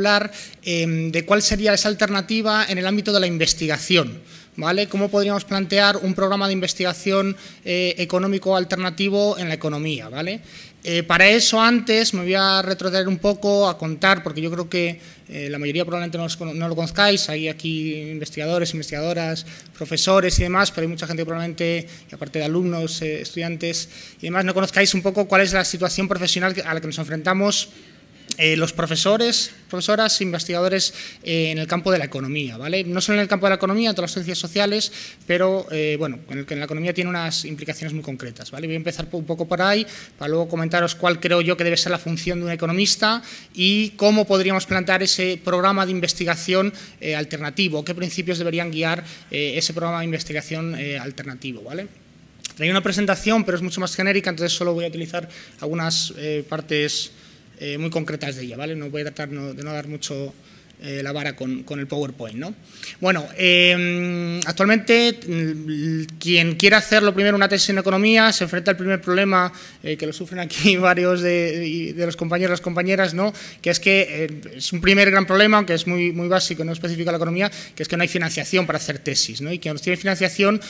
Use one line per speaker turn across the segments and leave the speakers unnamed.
hablar de cuál sería esa alternativa en el ámbito de la investigación, ¿vale? ¿Cómo podríamos plantear un programa de investigación económico alternativo en la economía, ¿vale? Para eso antes me voy a retroceder un poco a contar, porque yo creo que la mayoría probablemente no lo conozcáis, hay aquí investigadores, investigadoras, profesores y demás, pero hay mucha gente que probablemente, aparte de alumnos, estudiantes y demás, no conozcáis un poco cuál es la situación profesional a la que nos enfrentamos los profesores, profesoras, investigadores en el campo de la economía, ¿vale? No solo en el campo de la economía, en todas las ciencias sociales, pero bueno, en el que en la economía tiene unas implicaciones muy concretas, ¿vale? Voy a empezar un poco por ahí, para luego comentaros cuál creo yo que debe ser la función de un economista y cómo podríamos plantear ese programa de investigación alternativo, qué principios deberían guiar ese programa de investigación alternativo, ¿vale? Traía una presentación, pero es mucho más genérica, entonces solo voy a utilizar algunas partes muy concretas de ella, ¿vale? No voy a tratar de no dar mucho la vara con el PowerPoint, ¿no? Bueno, actualmente quien quiera hacerlo primero una tesis en economía se enfrenta al primer problema que lo sufren aquí varios de los compañeros y las compañeras, ¿no? Que es que es un primer gran problema, aunque es muy básico, no específico de la economía, que es que no hay financiación para hacer tesis, ¿no? Y quienes tienen financiación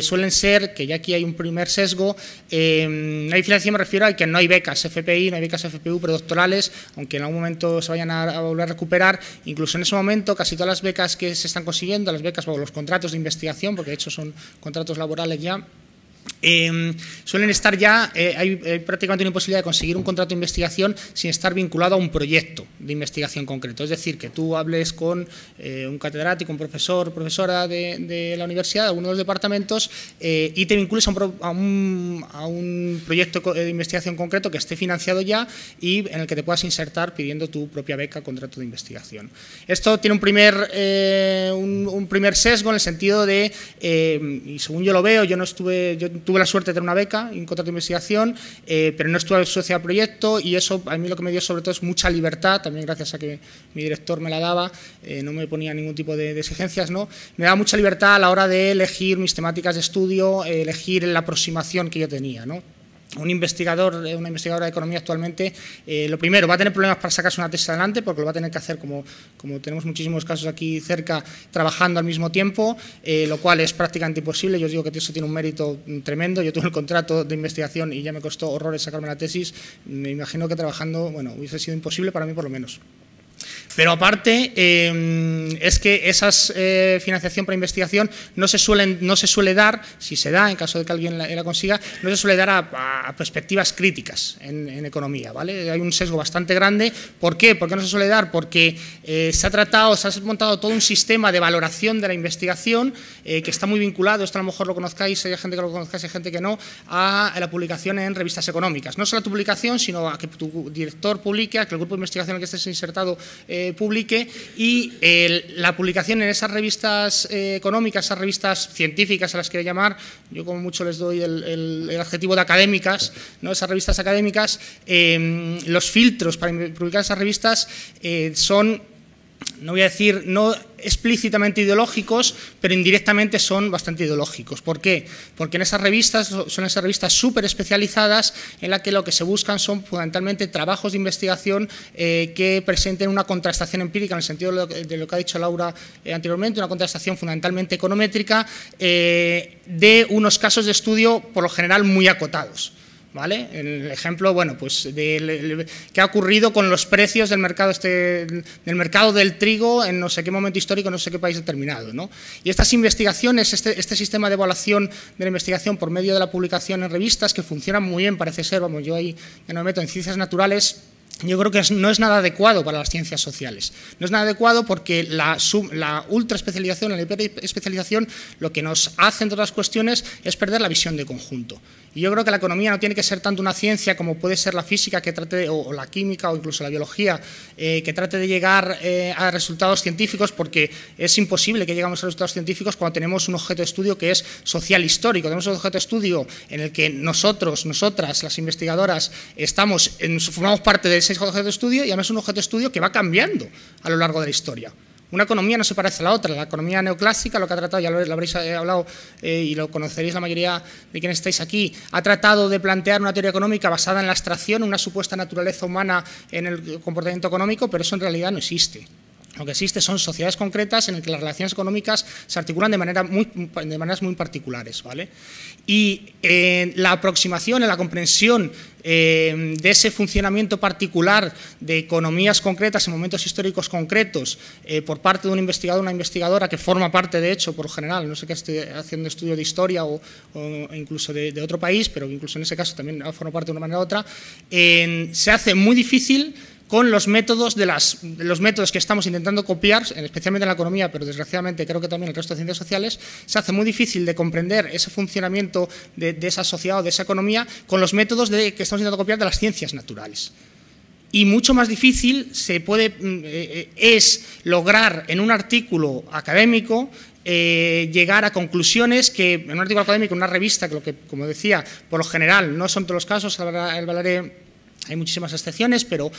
suelen ser, que ya aquí hay un primer sesgo, no hay financiación, me refiero a que no hay becas FPI, no hay becas FPU predoctorales, aunque en algún momento se vayan a volver a recuperar. Incluso en ese momento, casi todas las becas que se están consiguiendo, las becas o los contratos de investigación, porque de hecho son contratos laborales ya, suelen estar ya, hay prácticamente una imposibilidad de conseguir un contrato de investigación sin estar vinculado a un proyecto de investigación concreto. Es decir, que tú hables con un catedrático, un profesor, profesora de la universidad, de alguno de los departamentos, y te vincules a un proyecto de investigación concreto que esté financiado ya y en el que te puedas insertar pidiendo tu propia beca, contrato de investigación. Esto tiene un primer sesgo en el sentido de, y según yo lo veo, yo tuve la suerte de tener una beca y un contrato de investigación, pero no estuve asociado al proyecto y eso a mí lo que me dio sobre todo es mucha libertad, también gracias a que mi director me la daba, no me ponía ningún tipo de exigencias, ¿no? Me daba mucha libertad a la hora de elegir mis temáticas de estudio, elegir la aproximación que yo tenía, ¿no? Un investigador, una investigadora de economía actualmente, lo primero, va a tener problemas para sacarse una tesis adelante porque lo va a tener que hacer, como tenemos muchísimos casos aquí cerca, trabajando al mismo tiempo, lo cual es prácticamente imposible. Yo os digo que eso tiene un mérito tremendo. Yo tuve el contrato de investigación y ya me costó horrores sacarme la tesis. Me imagino que trabajando, bueno, hubiese sido imposible para mí por lo menos. Pero aparte, es que esas financiación para investigación no se suele dar, si se da, en caso de que alguien la consiga, no se suele dar a perspectivas críticas en economía, ¿vale? Hay un sesgo bastante grande. ¿Por qué? ¿Por qué no se suele dar? Porque se ha montado todo un sistema de valoración de la investigación que está muy vinculado, esto a lo mejor lo conozcáis, hay gente que lo conozcáis, hay gente que no, a la publicación en revistas económicas. No solo a tu publicación, sino a que tu director publique, a que el grupo de investigación en el que estés insertado publique y la publicación en esas revistas económicas, esas revistas científicas a las que llamar, yo como mucho les doy el adjetivo de académicas, ¿no? Esas revistas académicas, los filtros para publicar esas revistas son, no voy a decir, no explícitamente ideológicos, pero indirectamente son bastante ideológicos. ¿Por qué? Porque en esas revistas son esas revistas súper especializadas en las que lo que se buscan son fundamentalmente trabajos de investigación que presenten una contrastación empírica, en el sentido de lo que ha dicho Laura anteriormente, una contrastación fundamentalmente econométrica de unos casos de estudio por lo general muy acotados. ¿Vale? El ejemplo, bueno, pues ¿qué ha ocurrido con los precios del mercado del trigo en no sé qué momento histórico, no sé qué país determinado, ¿no? Y estas investigaciones, este sistema de evaluación de la investigación por medio de la publicación en revistas, que funcionan muy bien, parece ser, vamos, yo ahí ya no me meto en ciencias naturales, yo creo que no es nada adecuado para las ciencias sociales. No es nada adecuado porque la ultraespecialización, la hiperespecialización, lo que nos hace, entre otras cuestiones, es perder la visión de conjunto. Y yo creo que la economía no tiene que ser tanto una ciencia como puede ser la física, que trate, o la química, o incluso la biología, que trate de llegar a resultados científicos, porque es imposible que lleguemos a resultados científicos cuando tenemos un objeto de estudio que es social histórico. Tenemos un objeto de estudio en el que nosotros, nosotras, las investigadoras, formamos parte de ese objeto de estudio y además es un objeto de estudio que va cambiando a lo largo de la historia. Una economía no se parece a la otra. La economía neoclásica, lo que ha tratado, ya lo habréis hablado y lo conoceréis la mayoría de quienes estáis aquí, ha tratado de plantear una teoría económica basada en la abstracción, una supuesta naturaleza humana en el comportamiento económico, pero eso en realidad no existe. Lo que existe son sociedades concretas en las que las relaciones económicas se articulan de maneras muy particulares, ¿vale? Y la aproximación, la comprensión de ese funcionamiento particular de economías concretas en momentos históricos concretos por parte de un investigador o una investigadora que forma parte, de hecho, por lo general, no sé qué esté haciendo estudio de historia o incluso de otro país, pero incluso en ese caso también forma parte de una manera u otra, se hace muy difícil con los métodos que estamos intentando copiar, especialmente en la economía, pero desgraciadamente creo que también en el resto de ciencias sociales, se hace muy difícil de comprender ese funcionamiento de esa sociedad o de esa economía con los métodos que estamos intentando copiar de las ciencias naturales. Y mucho más difícil es lograr en un artículo académico llegar a conclusiones que en un artículo académico, en una revista, que como decía, por lo general, no son todos los casos, hablaré. Hay muchísimas excepciones, pero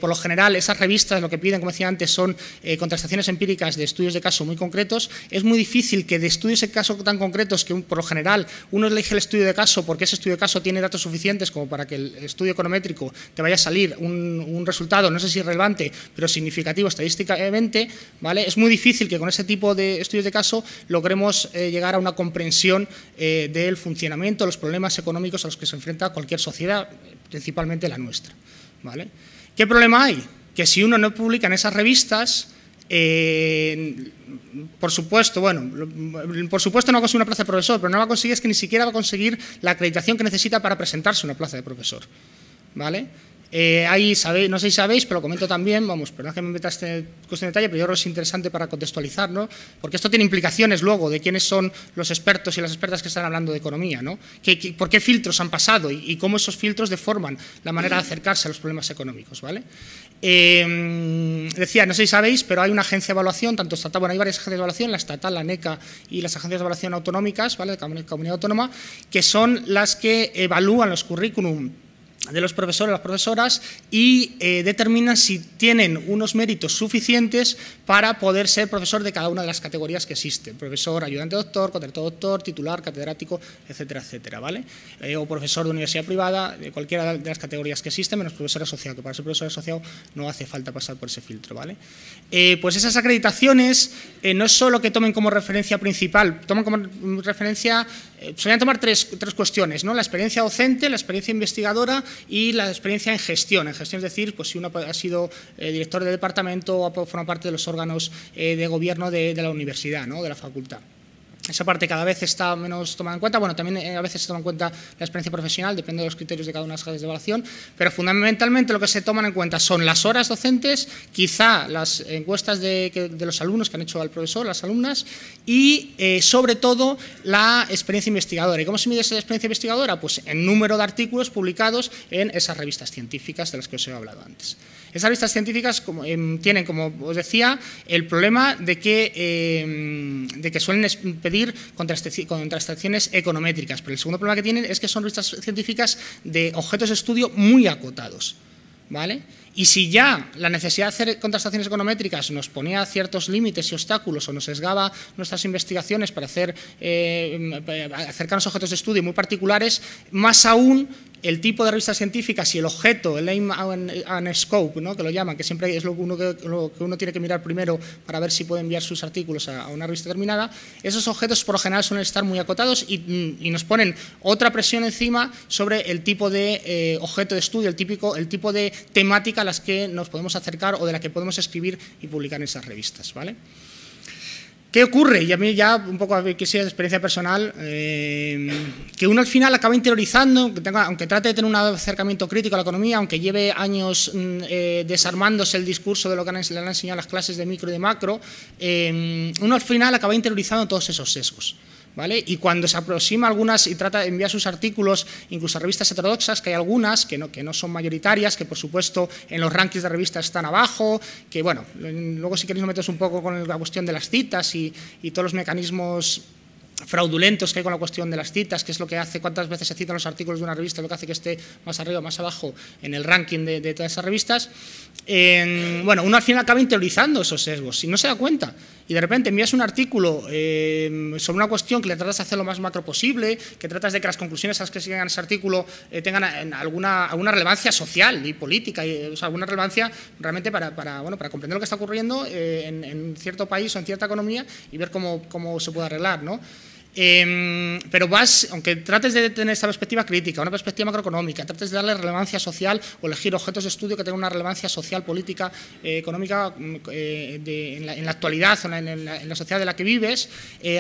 por lo general esas revistas lo que piden, como decía antes, son contrastaciones empíricas de estudios de caso muy concretos. Es muy difícil que de estudios de caso tan concretos que por lo general uno elige el estudio de caso porque ese estudio de caso tiene datos suficientes como para que el estudio econométrico te vaya a salir un resultado, no sé si relevante, pero significativo estadísticamente, ¿vale? Es muy difícil que con ese tipo de estudios de caso logremos llegar a una comprensión del funcionamiento, los problemas económicos a los que se enfrenta cualquier sociedad, principalmente la nuestra, ¿vale? ¿Qué problema hay? Que si uno no publica en esas revistas, por supuesto no va a conseguir una plaza de profesor, pero no va a conseguir, es que ni siquiera va a conseguir la acreditación que necesita para presentarse a una plaza de profesor, ¿vale? Ahí no sé si sabéis, pero lo comento también, perdón que me meta esta cuestión en detalle, pero yo creo que es interesante para contextualizar, ¿no? Porque esto tiene implicaciones luego de quiénes son los expertos y las expertas que están hablando de economía, ¿no? ¿Por qué filtros han pasado y cómo esos filtros deforman la manera de acercarse a los problemas económicos, ¿vale? Decía, no sé si sabéis, pero hay una agencia de evaluación, tanto estatal, hay varias agencias de evaluación, la estatal, la NECA y las agencias de evaluación autonómicas, ¿vale? De comunidad autónoma, que son las que evalúan los currículum de los profesores, las profesoras, y determinan si tienen unos méritos suficientes para poder ser profesor de cada una de las categorías que existen: profesor, ayudante doctor, contratado doctor, titular, catedrático, etcétera, etcétera, ¿vale? O profesor de universidad privada, de cualquiera de las categorías que existen, menos profesor asociado, que para ser profesor asociado no hace falta pasar por ese filtro, ¿vale? Pues esas acreditaciones no es solo que tomen como referencia principal, toman como referencia, solían tomar tres cuestiones, ¿no? La experiencia docente, la experiencia investigadora y la experiencia en gestión, es decir, pues si uno ha sido director de departamento o forma parte de los órganos de gobierno de la universidad, ¿no? De la facultad. Esa parte cada vez está menos tomada en cuenta, también a veces se toma en cuenta la experiencia profesional, depende de los criterios de cada una de las áreas de evaluación, pero fundamentalmente lo que se toman en cuenta son las horas docentes, quizá las encuestas de los alumnos que han hecho al profesor, las alumnas, y sobre todo la experiencia investigadora. ¿Y cómo se mide esa experiencia investigadora? Pues en número de artículos publicados en esas revistas científicas de las que os he hablado antes. Esas revistas científicas tienen, como os decía, el problema de que suelen pedir contrastaciones econométricas, pero el segundo problema que tienen es que son revistas científicas de objetos de estudio muy acotados, ¿vale? Y si ya la necesidad de hacer contrastaciones econométricas nos ponía ciertos límites y obstáculos o nos sesgaba nuestras investigaciones para acercarnos a objetos de estudio muy particulares, más aún el tipo de revistas científicas y el objeto, el aim and scope, ¿no? Que lo llaman, que siempre es lo que uno tiene que mirar primero para ver si puede enviar sus artículos a una revista determinada, esos objetos por lo general suelen estar muy acotados y nos ponen otra presión encima sobre el tipo de objeto de estudio, el tipo de temática a las que nos podemos acercar o de la que podemos escribir y publicar en esas revistas, ¿vale? ¿Qué ocurre? Y a mí ya un poco, que sea de experiencia personal, que uno al final acaba interiorizando, aunque trate de tener un acercamiento crítico a la economía, aunque lleve años desarmándose el discurso de lo que le han enseñado las clases de micro y de macro, uno al final acaba interiorizando todos esos sesgos, ¿vale? Y cuando se aproxima a algunas y trata de enviar sus artículos, incluso a revistas heterodoxas, que hay algunas que no son mayoritarias, que por supuesto en los rankings de revistas están abajo, que luego si queréis nos metemos un poco con la cuestión de las citas y todos los mecanismos fraudulentos que hay con la cuestión de las citas, que es lo que hace, cuántas veces se citan los artículos de una revista, lo que hace que esté más arriba o más abajo en el ranking de todas esas revistas. Bueno, uno al final acaba interiorizando esos sesgos y no se da cuenta. Y de repente envías un artículo sobre una cuestión que le tratas de hacer lo más macro posible, que tratas de que las conclusiones a las que se llegan a ese artículo tengan alguna relevancia social y política, o sea, alguna relevancia realmente para comprender lo que está ocurriendo en cierto país o en cierta economía y ver cómo se puede arreglar, ¿no? Pero aunque trates de tener esta perspectiva crítica, una perspectiva macroeconómica, trates de darle relevancia social o elegir objetos de estudio que tengan una relevancia social, política, económica en la actualidad o en la sociedad de la que vives,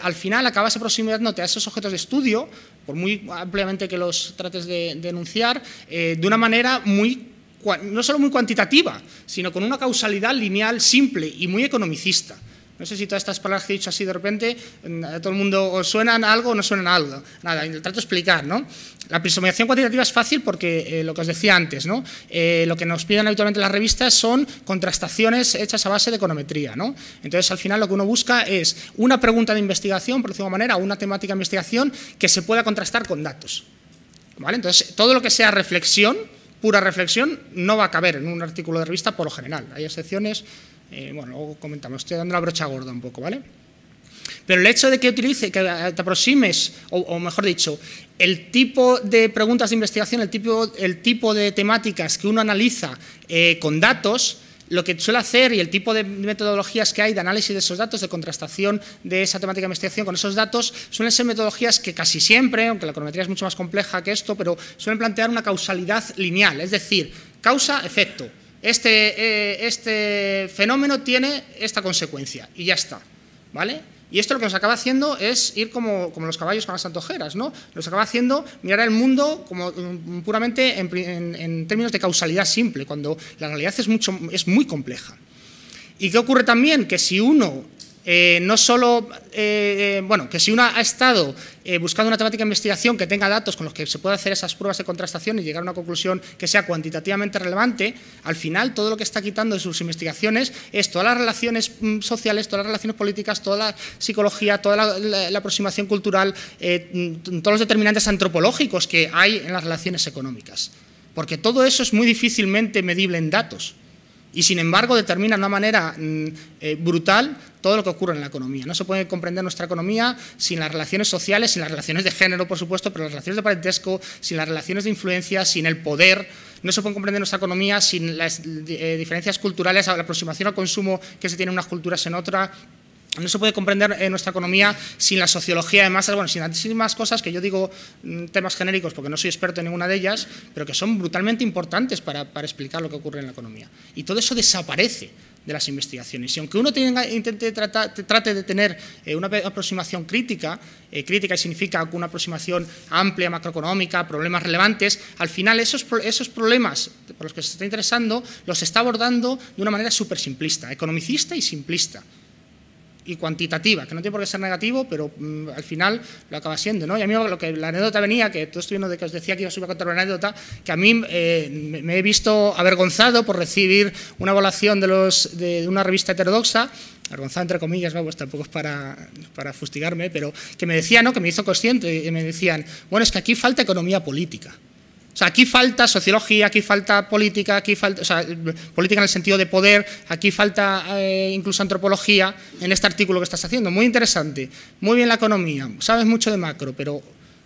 al final acabas aproximándote a esos objetos de estudio, por muy ampliamente que los trates de enunciar, de una manera no solo muy cuantitativa, sino con una causalidad lineal simple y muy economicista. No sé si todas estas palabras que he dicho así de repente a todo el mundo os suenan a algo o no suenan a algo. Nada, trato de explicar, ¿no? La aproximación cuantitativa es fácil porque lo que os decía antes, ¿no? Lo que nos piden habitualmente las revistas son contrastaciones hechas a base de econometría, ¿no? Entonces, al final lo que uno busca es una pregunta de investigación, por decirlo de alguna manera, o una temática de investigación que se pueda contrastar con datos, ¿vale? Entonces, todo lo que sea reflexión, pura reflexión, no va a caber en un artículo de revista por lo general. Hay excepciones. Bueno, luego comentamos, estoy dando la brocha gorda un poco, ¿vale? Pero el hecho de que te aproximes, o mejor dicho, el tipo de preguntas de investigación, el tipo de temáticas que uno analiza con datos, lo que suele hacer y el tipo de metodologías que hay de análisis de esos datos, de contrastación de esa temática de investigación con esos datos, suelen ser metodologías que casi siempre, aunque la econometría es mucho más compleja que esto, pero suelen plantear una causalidad lineal, es decir, causa-efecto. Este fenómeno tiene esta consecuencia y ya está, ¿vale? Y esto lo que nos acaba haciendo es ir como los caballos con las antojeras, ¿no? Nos acaba haciendo mirar el mundo como puramente en términos de causalidad simple, cuando la realidad es muy compleja. ¿Y qué ocurre también? Que si uno no solo, que si uno ha estado buscando una temática de investigación que tenga datos con los que se pueda hacer esas pruebas de contrastación y llegar a una conclusión que sea cuantitativamente relevante, al final todo lo que está quitando de sus investigaciones es todas las relaciones sociales, todas las relaciones políticas, toda la psicología, toda la aproximación cultural, todos los determinantes antropológicos que hay en las relaciones económicas. Porque todo eso es muy difícilmente medible en datos. Y, sin embargo, determina de una manera brutal todo lo que ocurre en la economía. No se puede comprender nuestra economía sin las relaciones sociales, sin las relaciones de género, por supuesto, pero las relaciones de parentesco, sin las relaciones de influencia, sin el poder. No se puede comprender nuestra economía sin las diferencias culturales, la aproximación al consumo que se tiene en unas culturas en otras. No se puede comprender nuestra economía sin la sociología de masas, bueno, sin tantísimas cosas que yo digo temas genéricos porque no soy experto en ninguna de ellas, pero que son brutalmente importantes para explicar lo que ocurre en la economía. Y todo eso desaparece de las investigaciones. Y aunque uno trate de tener una aproximación crítica y significa una aproximación amplia, macroeconómica, problemas relevantes, al final esos problemas por los que se está interesando los está abordando de una manera súper simplista, economicista y simplista. Y cuantitativa, que no tiene por qué ser negativo, pero al final lo acaba siendo, ¿no? Y a mí la anécdota venía, que todo estoy viendo de que os decía que iba a contar una anécdota, que a mí me he visto avergonzado por recibir una evaluación de una revista heterodoxa, avergonzado entre comillas, ¿no? Pues tampoco es para fustigarme, pero que me decían, ¿no? Que me hizo consciente, y me decían, bueno, es que aquí falta economía política. O sea, aquí falta sociología, aquí falta política, aquí falta, o sea, política en el sentido de poder, aquí falta incluso antropología en este artículo que estás haciendo. Muy interesante, muy bien la economía, sabes mucho de macro, pero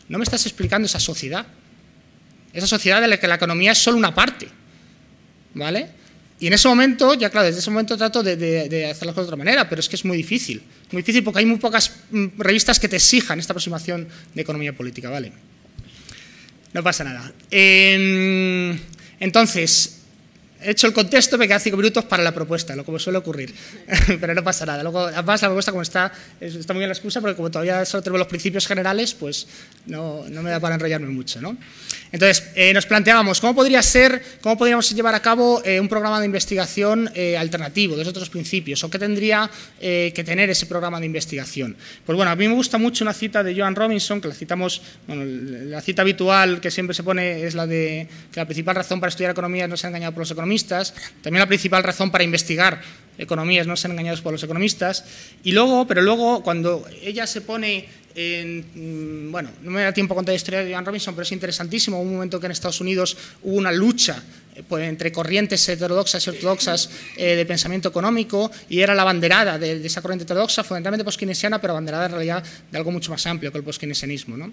no me estás explicando esa sociedad de la que la economía es solo una parte, ¿vale? Y en ese momento, ya claro, desde ese momento trato de hacer las cosas de otra manera, pero es que es muy difícil porque hay muy pocas revistas que te exijan esta aproximación de economía política, ¿vale? No pasa nada. Entonces, he hecho el contexto, me quedan 5 minutos para la propuesta, lo que me suele ocurrir, pero no pasa nada. Luego, además, la propuesta como está muy bien la excusa, porque como todavía solo tenemos los principios generales, pues no me da para enrollarme mucho, ¿no? Entonces, nos planteábamos cómo podríamos llevar a cabo un programa de investigación alternativo, de otros principios, o qué tendría que tener ese programa de investigación. Pues bueno, a mí me gusta mucho una cita de Joan Robinson, que la citamos, bueno, la cita habitual que siempre se pone es la de que la principal razón para estudiar economía es no ser engañado por los economistas, también la principal razón para investigar economía es no ser engañados por los economistas, pero luego cuando ella se pone bueno, no me da tiempo a contar la historia de Ian Robinson, pero es interesantísimo. Hubo un momento que en Estados Unidos hubo una lucha entre corrientes heterodoxas y ortodoxas de pensamiento económico, y era la abanderada de esa corriente heterodoxa, fundamentalmente poskeynesiana, pero abanderada en realidad de algo mucho más amplio que el poskeynesianismo, ¿no?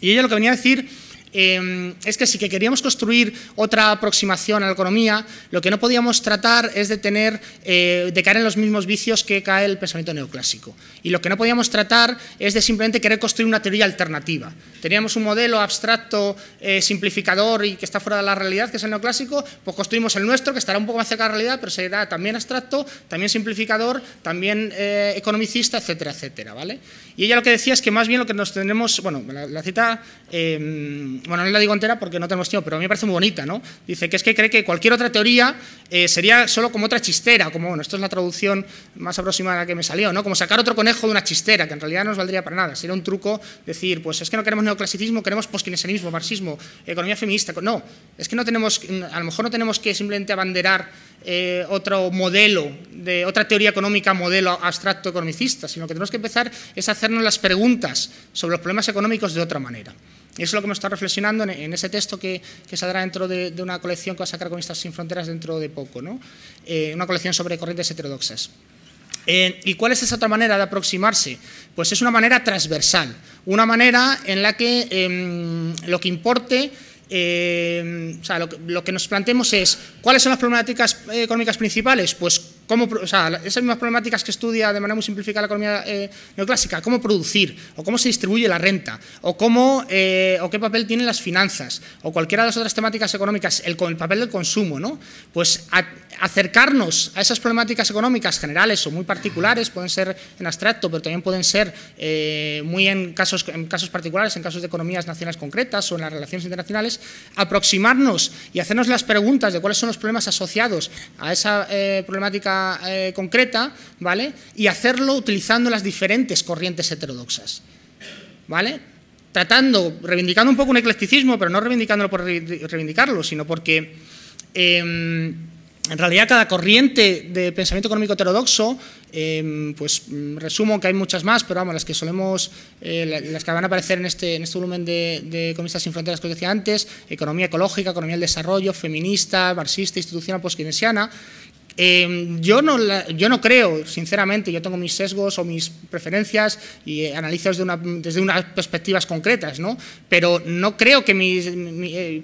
Y ella lo que venía a decir es que si que queríamos construir otra aproximación a la economía, lo que no podíamos tratar es de caer en los mismos vicios que cae el pensamiento neoclásico. Y lo que no podíamos tratar es de simplemente querer construir una teoría alternativa. Teníamos un modelo abstracto, simplificador y que está fuera de la realidad, que es el neoclásico, pues construimos el nuestro, que estará un poco más cerca de la realidad, pero será también abstracto, también simplificador, también economicista, etcétera, etcétera, ¿vale? Y ella lo que decía es que más bien lo que nos tenemos, bueno, la cita, bueno, no la digo entera porque no tenemos tiempo, pero a mí me parece muy bonita, ¿no? Dice que es que cree que cualquier otra teoría sería solo como otra chistera, como, bueno, esto es la traducción más aproximada que me salió, ¿no? Como sacar otro conejo de una chistera, que en realidad no nos valdría para nada. Sería un truco decir, pues es que no queremos neoclasicismo, queremos poskeynesianismo, marxismo, economía feminista. No, es que no tenemos, a lo mejor no tenemos que simplemente abanderar otro modelo, de otra teoría económica, modelo abstracto economicista, sino que tenemos que empezar es a hacernos las preguntas sobre los problemas económicos de otra manera. Y eso es lo que hemos estado reflexionando en ese texto que saldrá dentro de una colección que va a sacar Economistas sin Fronteras dentro de poco, ¿no? Una colección sobre corrientes heterodoxas. ¿Y cuál es esa otra manera de aproximarse? Pues es una manera transversal, una manera en la que lo que importe, o sea, lo que nos planteemos es ¿cuáles son las problemáticas económicas principales? Pues esas mismas problemáticas que estudia de manera muy simplificada la economía neoclásica, cómo producir, o cómo se distribuye la renta, o qué papel tienen las finanzas, o cualquiera de las otras temáticas económicas, el papel del consumo, ¿no? Pues acercarnos a esas problemáticas económicas generales o muy particulares, pueden ser en abstracto, pero también pueden ser muy en casos particulares, en casos de economías nacionales concretas o en las relaciones internacionales, aproximarnos y hacernos las preguntas de cuáles son los problemas asociados a esa problemática concreta, ¿vale? Y hacerlo utilizando las diferentes corrientes heterodoxas, ¿vale? Reivindicando un poco un eclecticismo, pero no reivindicándolo por reivindicarlo, sino porque en realidad cada corriente de pensamiento económico heterodoxo, pues resumo que hay muchas más, pero vamos, las que solemos, las que van a aparecer en este volumen de Economistas sin Fronteras que os decía antes: economía ecológica, economía del desarrollo, feminista, marxista, institucional, poskeynesiana. Yo no creo, sinceramente, yo tengo mis sesgos o mis preferencias y analizo desde unas perspectivas concretas, ¿no? Pero no creo que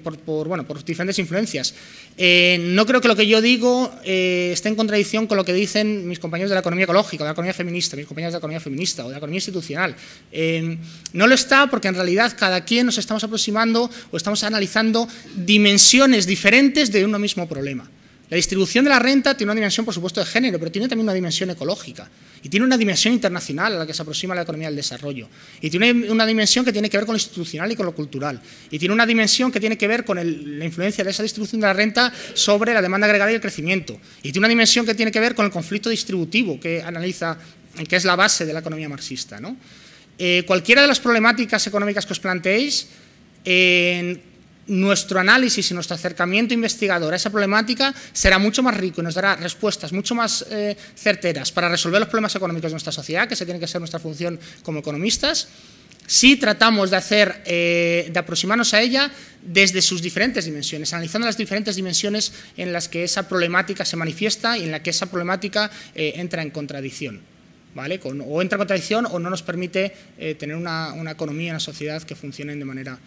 por diferentes influencias, no creo que lo que yo digo esté en contradicción con lo que dicen mis compañeros de la economía ecológica, de la economía feminista, mis compañeros de la economía feminista o de la economía institucional. No lo está porque en realidad cada quien nos estamos aproximando o estamos analizando dimensiones diferentes de uno mismo problema. La distribución de la renta tiene una dimensión, por supuesto, de género, pero tiene también una dimensión ecológica y tiene una dimensión internacional a la que se aproxima la economía del desarrollo, y tiene una dimensión que tiene que ver con lo institucional y con lo cultural, y tiene una dimensión que tiene que ver con la influencia de esa distribución de la renta sobre la demanda agregada y el crecimiento, y tiene una dimensión que tiene que ver con el conflicto distributivo que analiza, que es la base de la economía marxista, ¿no? Cualquiera de las problemáticas económicas que os planteéis, nuestro análisis y nuestro acercamiento investigador a esa problemática será mucho más rico y nos dará respuestas mucho más certeras para resolver los problemas económicos de nuestra sociedad, que esa tiene que ser nuestra función como economistas, si tratamos de aproximarnos a ella desde sus diferentes dimensiones, analizando las diferentes dimensiones en las que esa problemática se manifiesta y en la que esa problemática entra en contradicción, ¿vale? O entra en contradicción o no nos permite tener una economía, una sociedad que funcionen de manera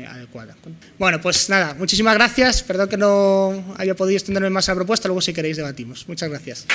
adecuada. Bueno, pues nada, muchísimas gracias, perdón que no haya podido extenderme más a la propuesta, luego si queréis debatimos. Muchas gracias.